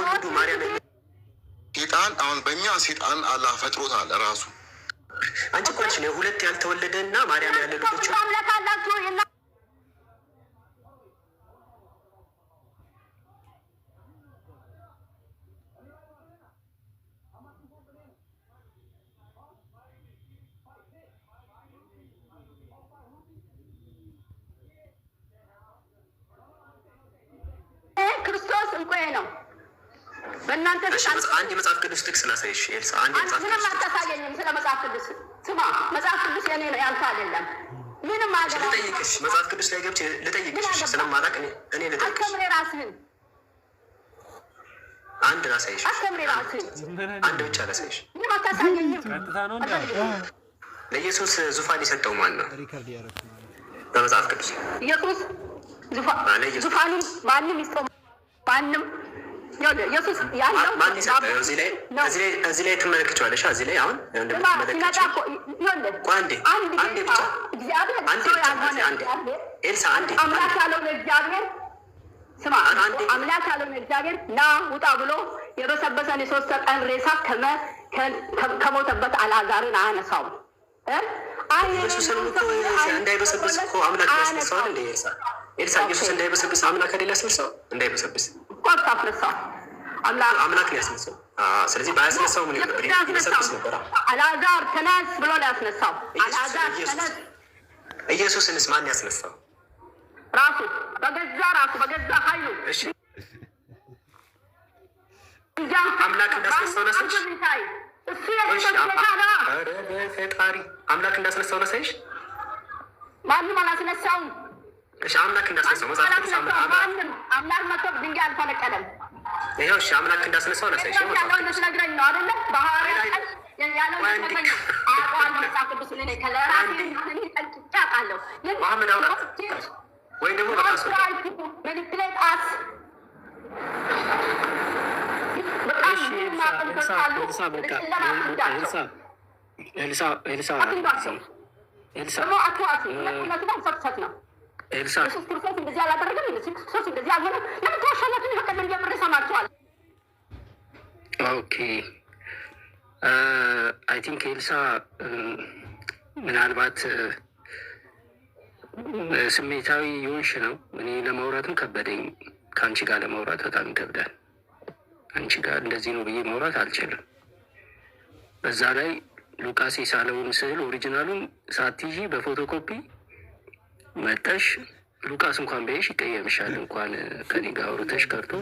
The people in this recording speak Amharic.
የምትወልዱ ማርያም ሴጣን አሁን በእኛ ሴጣን አላህ ፈጥሮታል ራሱ። አንቺ እኮ ነሽ ሁለት ያልተወለደ እና ማርያም ያለ ልጆች ክርስቶስ እንቆይ ነው። በእናንተ አንድ የመጽሐፍ ቅዱስ ጥቅስ ላሳይሽ ኤልሳ። አንድ የመጽሐፍ ቅዱስ አታሳየኝም። ስለ መጽሐፍ ቅዱስ ስማ፣ መጽሐፍ ቅዱስ የኔ ነው ያንተ አይደለም። ምንም አገባ ልጠይቅሽ፣ መጽሐፍ ቅዱስ ላይ ገብቼ ልጠይቅሽ ስለማላውቅ እኔ ልጠይቅሽ። አስተምሬ ራስህን አንድ ላሳይሽ። አስተምሬ ራስህን አንድ ብቻ ላሳይሽ። ምንም አታሳየኝም። ለኢየሱስ ዙፋን የሰጠው ማን ነው? በመጽሐፍ ቅዱስ ኢየሱስ ዙፋኑን ማንም ይስጠው ማንም ኢየሱስ ያለው ማን ይሰጠው? እዚህ ላይ ትመለከቻለሽ። እዚህ ላይ አሁን እንደምትመለከቻው አንዴ ብቻ ኤልሳ አንዴ አምላክ ያለው ለእግዚአብሔር ስማ፣ አምላክ ያለው ለእግዚአብሔር ና ውጣ ብሎ የበሰበሰን የሶስት ቀን ሬሳ ከሞተበት አልዓዛርን አያነሳውም። ኢየሱስን እኮ እንዳይበሰብስ እኮ አምላክ ያስነሳዋል እንደ ኤልሳ ኢየሱስ እንዳይበሰብስ አምላክ አይደል ያስነሳው? እንዳይበሰብስ አስነሳው አምላክ ነው ያስነሳው። ስለዚህ ባያስነሳው ምን ነበር? ይበሰብስ ነበር። አልዓዛር ተነስ ብሎ ነው ያስነሳው። አልዓዛር ተነስ። ኢየሱስንስ ማን ያስነሳው? ራሱ በገዛ ኃይሉ። እሺ አምላክ እንዳስነሳው ነሳሽ? እሱ ፈጣሪ አምላክ እንዳስነሳው ነሳሽ? ማንም አላስነሳውም። እሺ አምላክ እንዳስነሳው መጽሐፍ ቅዱስ አምላክ መጥቶ ድንጋይ አልፈነቀለም። ይኸው እሺ አምላክ እንዳስነሳው ነሳሽ? ያለው ነግረኝ ነው አይደለ? በሐዋርያት ያለው አቋም መጽሐፍ ቅዱስ ላይ ከለራሴ ጠንቅቄ አውቃለሁ። መሐመድ አውራት ወይ ደግሞ በቃሱ መንፕሌት አስ ኤልሳ ክርስቶስ እንደዚህ አላደረገም። ክርስቶስ እንደዚህ አልሆነ። ለምን ተዋሻላችሁ? ከቀደም ጀምሬ ሰማችኋል። ኦኬ አይ ቲንክ ኤልሳ ምናልባት ስሜታዊ የሆንሽ ነው። እኔ ለማውራትም ከበደኝ። ከአንቺ ጋር ለማውራት በጣም ይከብዳል። አንቺ ጋር እንደዚህ ነው ብዬ ማውራት አልችልም። በዛ ላይ ሉቃስ የሳለውን ስዕል ኦሪጂናሉን ሳትይዢ በፎቶኮፒ መጠሽ ሉቃስ እንኳን በይሽ ይቀየምሻል። እንኳን ከኔ ጋር አውርተሽ ቀርቶ